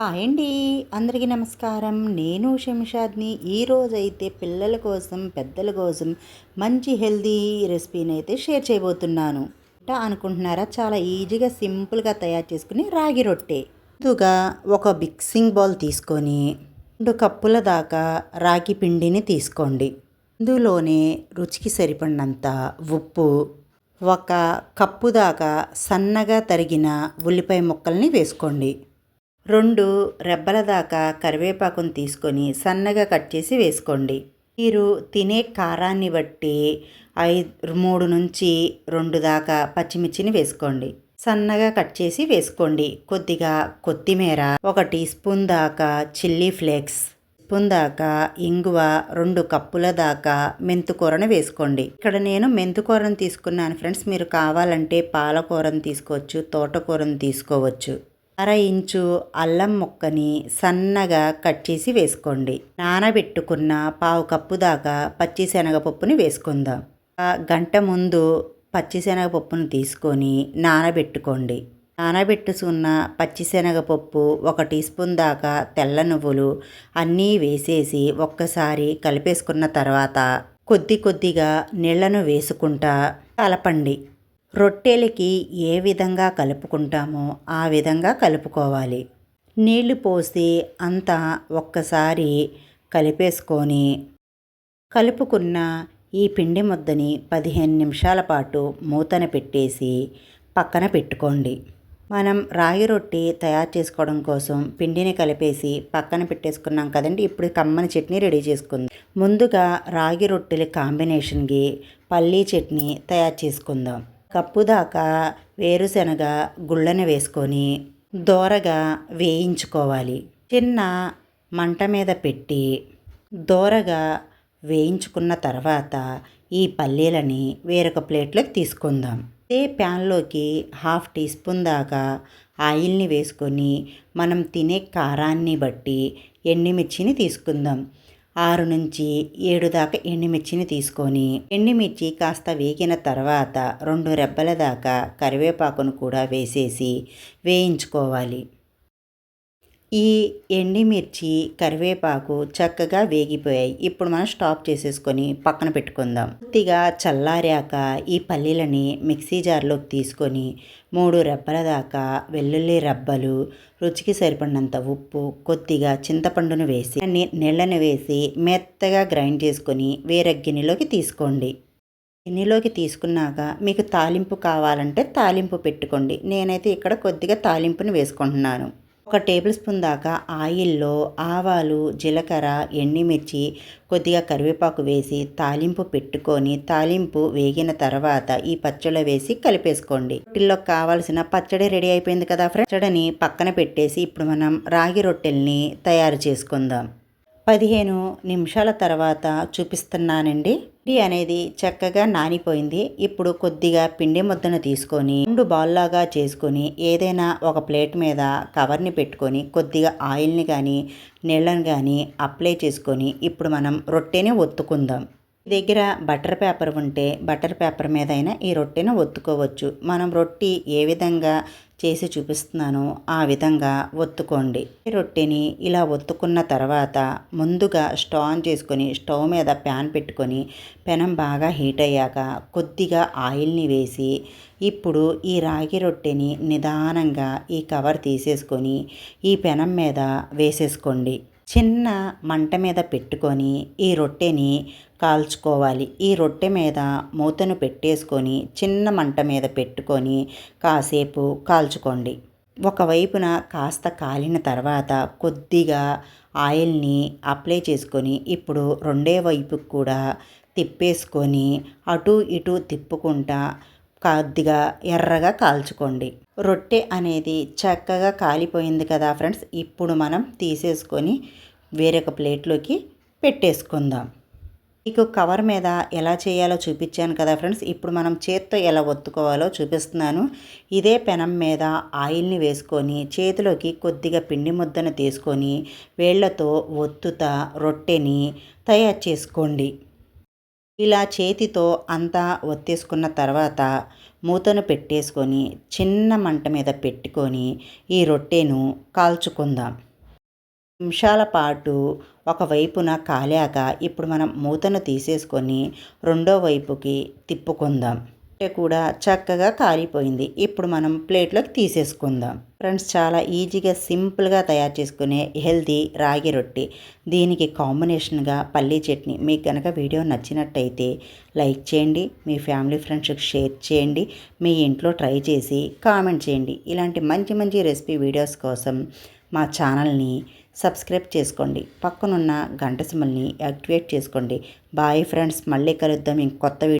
Hi అండి. అందరికీ నమస్కారం. నేను శంషాద్ని. ఈరోజైతే పిల్లల కోసం, పెద్దల కోసం మంచి హెల్తీ రెసిపీని అయితే షేర్ చేయబోతున్నాను. అనుకుంటున్నారా? చాలా ఈజీగా సింపుల్గా తయారు చేసుకుని రాగి రొట్టె. ముందుగా ఒక మిక్సింగ్ బౌల్ తీసుకొని 2 కప్పుల దాకా రాగి పిండిని తీసుకోండి. ఇందులోనే రుచికి సరిపడినంత ఉప్పు, 1 కప్పు దాకా సన్నగా తరిగిన ఉల్లిపాయ ముక్కల్ని వేసుకోండి. 2 రెబ్బల దాకా కరివేపాకును తీసుకొని సన్నగా కట్ చేసి వేసుకోండి. మీరు తినే కారాన్ని బట్టి 3 నుంచి 2 దాకా పచ్చిమిర్చిని వేసుకోండి. సన్నగా కట్ చేసి వేసుకోండి. కొద్దిగా కొత్తిమీర, 1 టీ స్పూన్ దాకా చిల్లీ ఫ్లేక్స్, స్పూన్ దాకా ఇంగువ, 2 కప్పుల దాకా మెంతుకూరను వేసుకోండి. ఇక్కడ నేను మెంతుకూరను తీసుకున్నాను ఫ్రెండ్స్. మీరు కావాలంటే పాలకూరను తీసుకోవచ్చు, తోటకూరను తీసుకోవచ్చు. 1/2 ఇంచు అల్లం ముక్కని సన్నగా కట్ చేసి వేసుకోండి. నానబెట్టుకున్న 1/2 కప్పు దాకా పచ్చిశనగపప్పుని వేసుకుందాం. గంట ముందు పచ్చిశనగపప్పును తీసుకొని నానబెట్టుకోండి. నానబెట్టుకున్న పచ్చిశనగపప్పు, 1 టీ స్పూన్ దాకా తెల్ల నువ్వులు అన్నీ వేసేసి ఒక్కసారి కలిపేసుకున్న తర్వాత కొద్దిగా నీళ్లను వేసుకుంటా కలపండి. రొట్టెలకి ఏ విధంగా కలుపుకుంటామో ఆ విధంగా కలుపుకోవాలి. నీళ్లు పోసి అంతా ఒక్కసారి కలిపేసుకొని కలుపుకున్న ఈ పిండి ముద్దని 15 నిమిషాల పాటు మూతన పెట్టేసి పక్కన పెట్టుకోండి. మనం రాగి రొట్టె తయారు చేసుకోవడం కోసం పిండిని కలిపేసి పక్కన పెట్టేసుకున్నాం కదండి. ఇప్పుడు కమ్మని చట్నీ రెడీ చేసుకుందాం. ముందుగా రాగి రొట్టెల కాంబినేషన్కి పల్లీ చట్నీ తయారు చేసుకుందాం. కప్పు దాకా వేరుశనగ గుళ్ళని వేసుకొని దోరగా వేయించుకోవాలి. చిన్న మంట మీద పెట్టి దోరగా వేయించుకున్న తర్వాత ఈ పల్లీలని వేరొక ప్లేట్లోకి తీసుకుందాం. అదే ప్యాన్లోకి 1/2 టీ స్పూన్ దాకా ఆయిల్ని వేసుకొని మనం తినే కారాన్ని బట్టి ఎండుమిర్చిని తీసుకుందాం. 6 నుంచి 7 దాకా ఎండుమిర్చిని తీసుకొని ఎండుమిర్చి కాస్త వేగిన తర్వాత 2 రెబ్బల దాకా కరివేపాకును కూడా వేసేసి వేయించుకోవాలి. ఈ ఎండుమిర్చి, కరివేపాకు చక్కగా వేగిపోయాయి. ఇప్పుడు మనం స్టాప్ చేసేసుకొని పక్కన పెట్టుకుందాం. కొద్దిగా చల్లారాక ఈ పల్లీలని మిక్సీ జార్లోకి తీసుకొని 3 రెబ్బల దాకా వెల్లుల్లి రెబ్బలు, రుచికి సరిపడినంత ఉప్పు, కొద్దిగా చింతపండును వేసి నీళ్ళని వేసి మెత్తగా గ్రైండ్ చేసుకొని వేరే గిన్నెలోకి తీసుకోండి. గిన్నెలోకి తీసుకున్నాక మీకు తాలింపు కావాలంటే తాలింపు పెట్టుకోండి. నేనైతే ఇక్కడ కొద్దిగా తాలింపుని వేసుకుంటున్నాను. 1 టేబుల్ స్పూన్ దాకా ఆయిల్లో ఆవాలు, జీలకర్ర, ఎండుమిర్చి, కొద్దిగా కరివేపాకు వేసి తాలింపు పెట్టుకొని తాలింపు వేగిన తర్వాత ఈ పచ్చడి వేసి కలిపేసుకోండి. రొట్టెల్లో కావాల్సిన పచ్చడి రెడీ అయిపోయింది కదా ఫ్రెండ్స్. పచ్చడిని పక్కన పెట్టేసి ఇప్పుడు మనం రాగి రొట్టెల్ని తయారు చేసుకుందాం. 15 నిమిషాల తర్వాత చూపిస్తున్నానండి. పిండి అనేది చక్కగా నానిపోయింది. ఇప్పుడు కొద్దిగా పిండి ముద్దను తీసుకొని 2 బాల్లాగా చేసుకొని ఏదైనా ఒక ప్లేట్ మీద కవర్ని పెట్టుకొని కొద్దిగా ఆయిల్ని కానీ నీళ్ళని కానీ అప్లై చేసుకొని ఇప్పుడు మనం రొట్టెని ఒత్తుకుందాం. మీ దగ్గర బటర్ పేపర్ ఉంటే బటర్ పేపర్ మీద అయినా ఈ రొట్టెను ఒత్తుకోవచ్చు. మనం రొట్టె ఏ విధంగా చేసి చూపిస్తున్నానో ఆ విధంగా ఒత్తుకోండి. ఈ రొట్టెని ఇలా ఒత్తుకున్న తర్వాత ముందుగా స్టవ్ ఆన్ చేసుకొని స్టవ్ మీద ప్యాన్ పెట్టుకొని పెనం బాగా హీట్ అయ్యాక కొద్దిగా ఆయిల్ని వేసి ఇప్పుడు ఈ రాగి రొట్టెని నిదానంగా ఈ కవర్ తీసేసుకొని ఈ పెనం మీద వేసేసుకోండి. చిన్న మంట మీద పెట్టుకొని ఈ రొట్టెని కాల్చుకోవాలి. ఈ రొట్టె మీద మూతను పెట్టేసుకొని చిన్న మంట మీద పెట్టుకొని కాసేపు కాల్చుకోండి. ఒకవైపున కాస్త కాలిన తర్వాత కొద్దిగా ఆయిల్ని అప్లై చేసుకొని ఇప్పుడు రెండో వైపుకు కూడా తిప్పేసుకొని అటు ఇటు తిప్పుకుంటా కొద్దిగా ఎర్రగా కాల్చుకోండి. రొట్టె అనేది చక్కగా కాలిపోయింది కదా ఫ్రెండ్స్. ఇప్పుడు మనం తీసేసుకొని వేరొక ప్లేట్లోకి పెట్టేసుకుందాం. మీకు కవర్ మీద ఎలా చేయాలో చూపించాను కదా ఫ్రెండ్స్. ఇప్పుడు మనం చేత్తో ఎలా ఒత్తుకోవాలో చూపిస్తున్నాను. ఇదే పెనం మీద ఆయిల్ని వేసుకొని చేతిలోకి కొద్దిగా పిండి ముద్దను తీసుకొని వేళ్లతో ఒత్తుతా రొట్టెని తయారు చేసుకోండి. ఇలా చేతితో అంతా ఒత్తేసుకున్న తర్వాత మూతను పెట్టేసుకొని చిన్న మంట మీద పెట్టుకొని ఈ రొట్టెను కాల్చుకుందాం. నిమిషాల పాటు ఒకవైపున కాలాక ఇప్పుడు మనం మూతను తీసేసుకొని రెండో వైపుకి తిప్పుకుందాం. రొట్టె కూడా చక్కగా కాలిపోయింది. ఇప్పుడు మనం ప్లేట్లోకి తీసేసుకుందాం. ఫ్రెండ్స్, చాలా ఈజీగా సింపుల్గా తయారు చేసుకునే హెల్తీ రాగి రొట్టె. దీనికి కాంబినేషన్గా పల్లీ చట్నీ. మీకు కనుక వీడియో నచ్చినట్టయితే లైక్ చేయండి, మీ ఫ్యామిలీ ఫ్రెండ్స్కి షేర్ చేయండి, మీ ఇంట్లో ట్రై చేసి కామెంట్ చేయండి. ఇలాంటి మంచి మంచి రెసిపీ వీడియోస్ కోసం మా ఛానల్ని సబ్స్క్రైబ్ చేసుకోండి. పక్కనున్న గంట సింబల్ని యాక్టివేట్ చేసుకోండి. బాయ్ ఫ్రెండ్స్, మళ్ళీ కలుద్దాం ఇంకొత్త వీడియో.